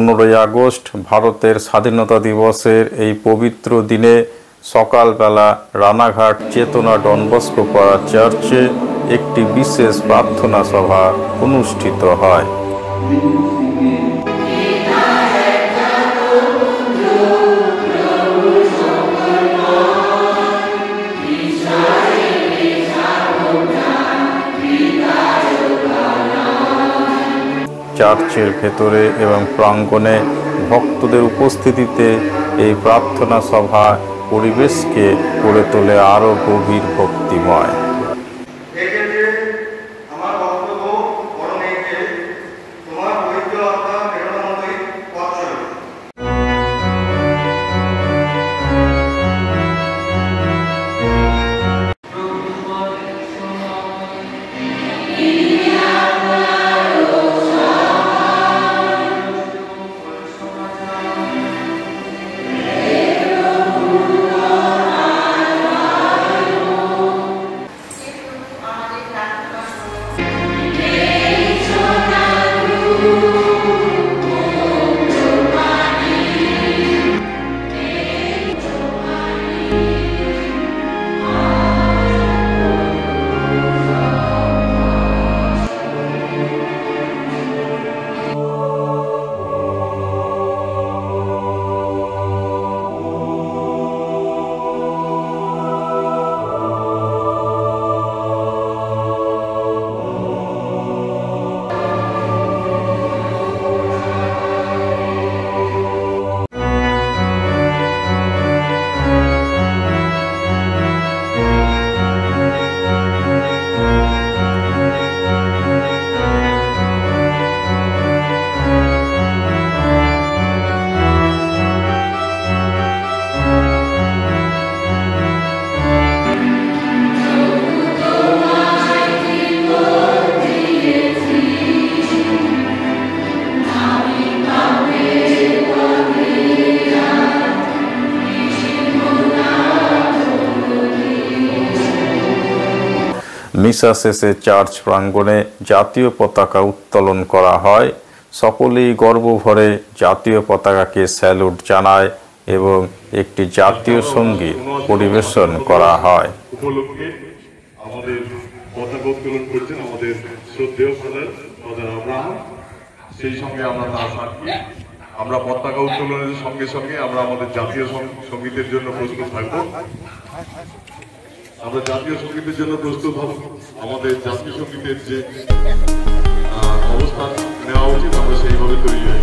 15ই August ভারতের স্বাধীনতা দিবসের এই পবিত্র দিনে সকালবেলা রানাঘাট চেতনা ডন বস্কো পাড়া চার্চে একটি বিশেষ প্রার্থনা সভা অনুষ্ঠিত হয়। চার্চের ভেতরে এবং প্রাঙ্গণে ভক্তদের উপস্থিতিতে এই প্রার্থনা সভা পরিবেশকে করে তোলে আরও গভীর ভক্তিময়। মিশা শেষে চার্চ প্রাঙ্গণে জাতীয় পতাকা উত্তোলন করা হয়। সকলেই গর্ব ভরে জাতীয় পতাকাকে স্যালুট জানায় এবং একটি জাতীয় সঙ্গীত পরিবেশন করা হয়। উপলক্ষে আমাদের পতাকা উত্তোলন করছেন আমাদের শ্রদ্ধেয় ফাদার আব্রাহাম। সেই সঙ্গে আমরা তার সাথে আমরা পতাকা উত্তোলনের সঙ্গে সঙ্গে আমরা আমাদের জাতীয় সঙ্গীতের জন্য প্রস্তুত থাকবো। আমরা জাতীয় সঙ্গীতের জন্য প্রস্তুত হব। আমাদের জাতীয় সঙ্গীতের যে অবস্থান নেওয়া উচিত আমরা সেইভাবে তৈরি হই।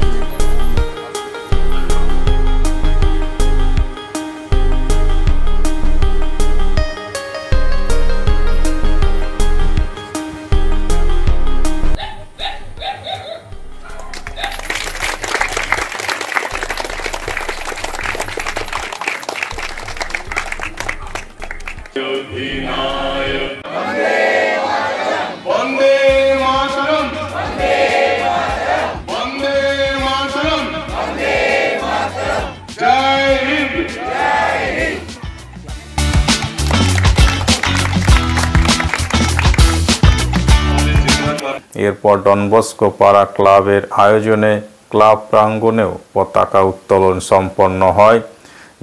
এরপর ডন বস্কো পাড়া ক্লাবের আয়োজনে ক্লাব প্রাঙ্গণেও পতাকা উত্তোলন সম্পন্ন হয়,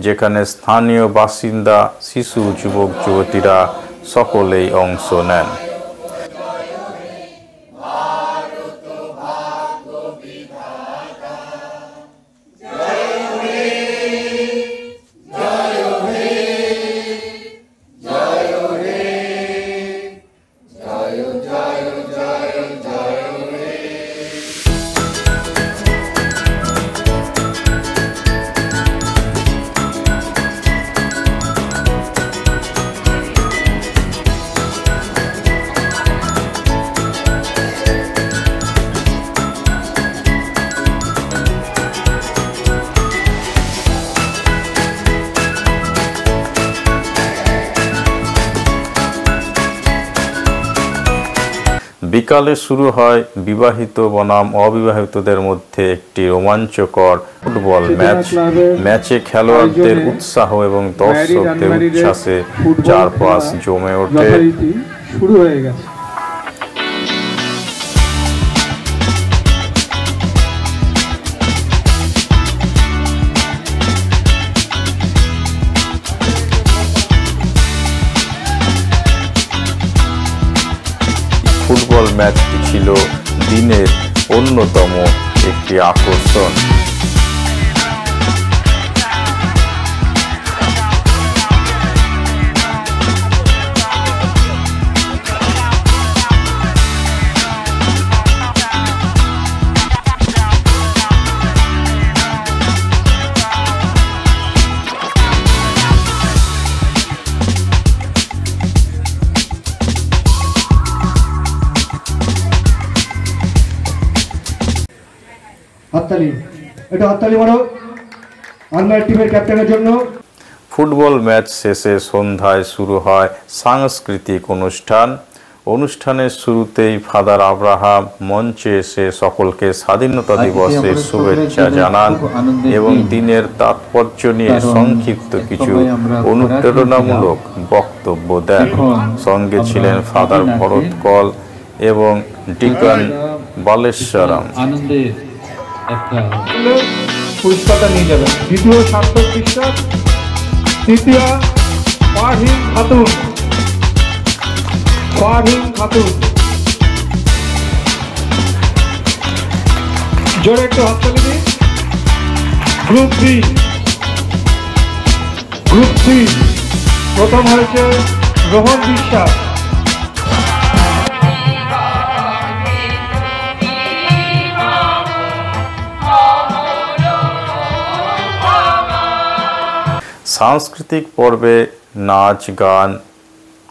যেখানে স্থানীয় বাসিন্দা, শিশু, যুবক যুবতীরা সকলেই অংশ নেন। বিকালে শুরু হয় বিবাহিত বনাম অবিবাহিতদের মধ্যে একটি রোমাঞ্চকর ফুটবল ম্যাচে খেলোয়াড়দের উৎসাহ এবং দর্শকদের উচ্ছ্বাসে চারপাশ জমে ওঠে। শুরু হয়ে গেছে। ফুটবল ম্যাচটি ছিল দিনের অন্যতম একটি আকর্ষণ। হাততালি, এটা হাততালি মারো আর্মার টিমের ক্যাপ্টেনের জন্য। ফুটবল ম্যাচ শেষে সন্ধ্যায় শুরু হয় সাংস্কৃতিক অনুষ্ঠান। অনুষ্ঠানের শুরুতেই ফাদার আব্রাহাম মঞ্চে এসে সকলকে স্বাধীনতা দিবসের শুভেচ্ছা জানান এবং দিনের তাৎপর্য নিয়ে সংক্ষিপ্ত কিছু অনুপ্রেরণামূলক বক্তব্য দেন। সঙ্গে ছিলেন ফাদার ভরত কল এবং ডিকন বালেশ্বরম। পুরস্কারটা নিয়ে যাবেন। দ্বিতীয় সার্থক বিশ্বাস, তৃতীয় পারহীন খাতুন, জোরে একটু হাততালি দিন। গ্রুপ সি প্রথম হয়েছে রোহন বিশ্বাস। সাংস্কৃতিক পর্বে নাচ, গান,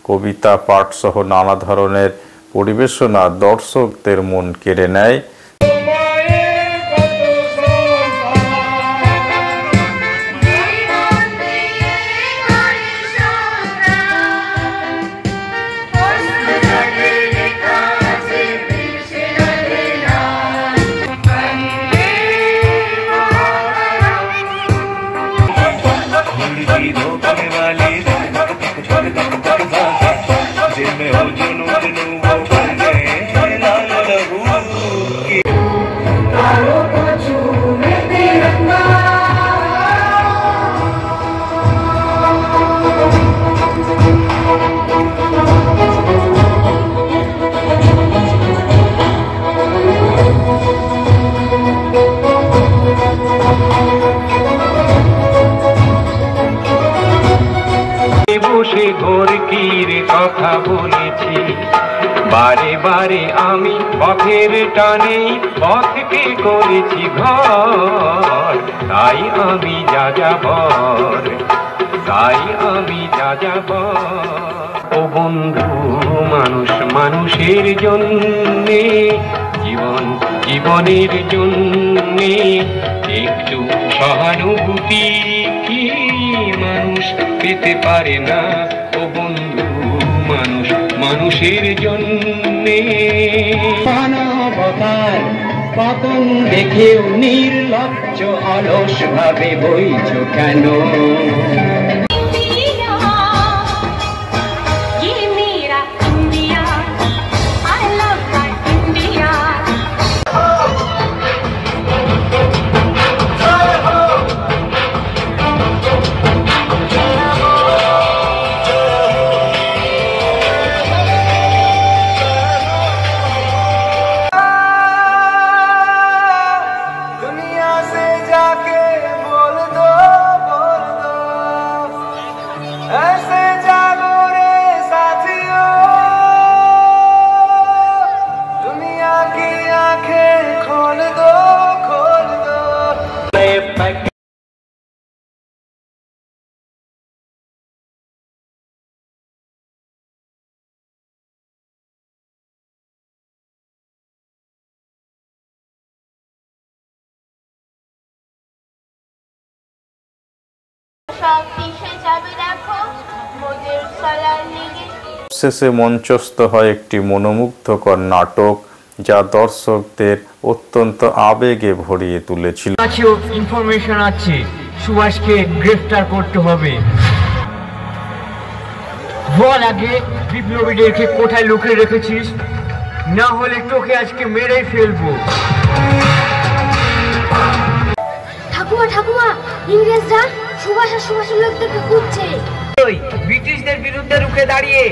কবিতা পাঠ সহ নানা ধরনের পরিবেশনা দর্শকদের মন কেড়ে নেয়। বসে ঘোরকির কথা বলেছি, বারে বারে আমি পথের টানে পথকে করেছি ঘর। তাই আমি যাযাবর, ও বন্ধু মানুষ মানুষের জন্যে, জীবনের জন্যে একটু সহানুভূতি কি মানুষ পেতে পারে না? ও বন্ধু মানুষ মানুষের জন্যে। মানবতার পতন দেখেও নির্লজ্জ অলস ভাবে বইছ কেন? শেষে মঞ্চস্থ হয় একটি মনোমুগ্ধকর নাটক, যা দর্শকদের অত্যন্ত আবেগে ভরিয়ে তুলেছিল। ইনফরমেশন আছে, সুভাষকে গ্রেফতার করতে হবে। বল আগে বিপ্লবীদেরকে কোথায় লুকিয়ে রেখেছিস, না হলে তোকে আজকে মেরে ফেলবো। ঠাকুমা, ইংরেজরা সুভাষের লোকদেরকে খুঁজছে। ব্রিটিশদের বিরুদ্ধে রুখে দাঁড়িয়ে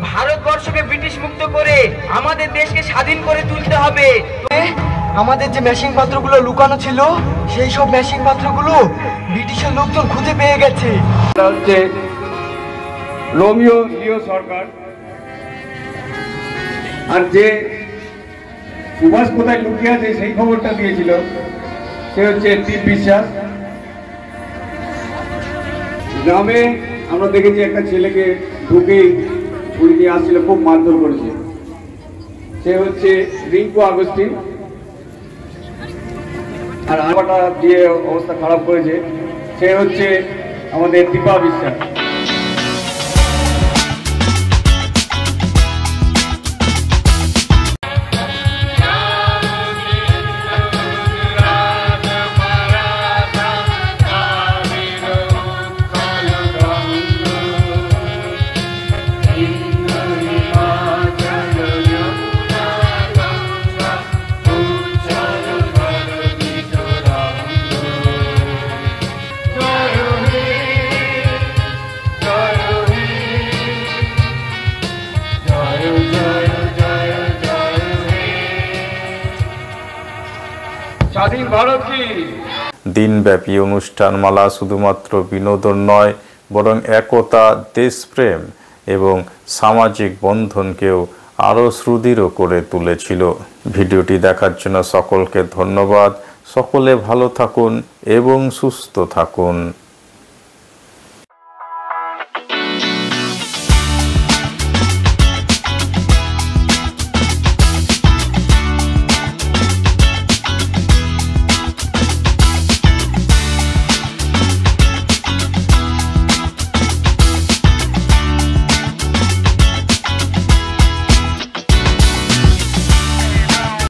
ভারতবর্ষকে ব্রিটিশ মুক্ত করে আমাদের দেশকে স্বাধীন করে তুলতে হবে। আমাদের যে মেশিন পাত্রগুলো লুকানো ছিল সেই সব মেশিন পাত্রগুলো ব্রিটিশের লোকজন খুঁজে পেয়ে গেছে। হচ্ছে রোমিও লিও সরকার, আর যে সুভাষ কোথায় লুকিয়ে আছে সেই খবরটা দিয়েছিল সে হচ্ছে দীপ বিশ্বাস। গ্রামে আমরা দেখেছি একটা ছেলেকে ঢুকে ছুরি নিয়ে আসছিল, খুব মারধর করেছে, সে হচ্ছে রিঙ্কু আগস্টিন। আর আপাটা দিয়ে অবস্থা খারাপ করেছে সে হচ্ছে আমাদের দীপা বিশ্বাস। স্বাধীন ভারত কি। দিনব্যাপী অনুষ্ঠানমালা শুধুমাত্র বিনোদন নয়, বরং একতা, দেশপ্রেম এবং সামাজিক বন্ধনকেও আরও সুদৃঢ় করে তুলেছিল। ভিডিওটি দেখার জন্য সকলকে ধন্যবাদ। সকলে ভালো থাকুন এবং সুস্থ থাকুন।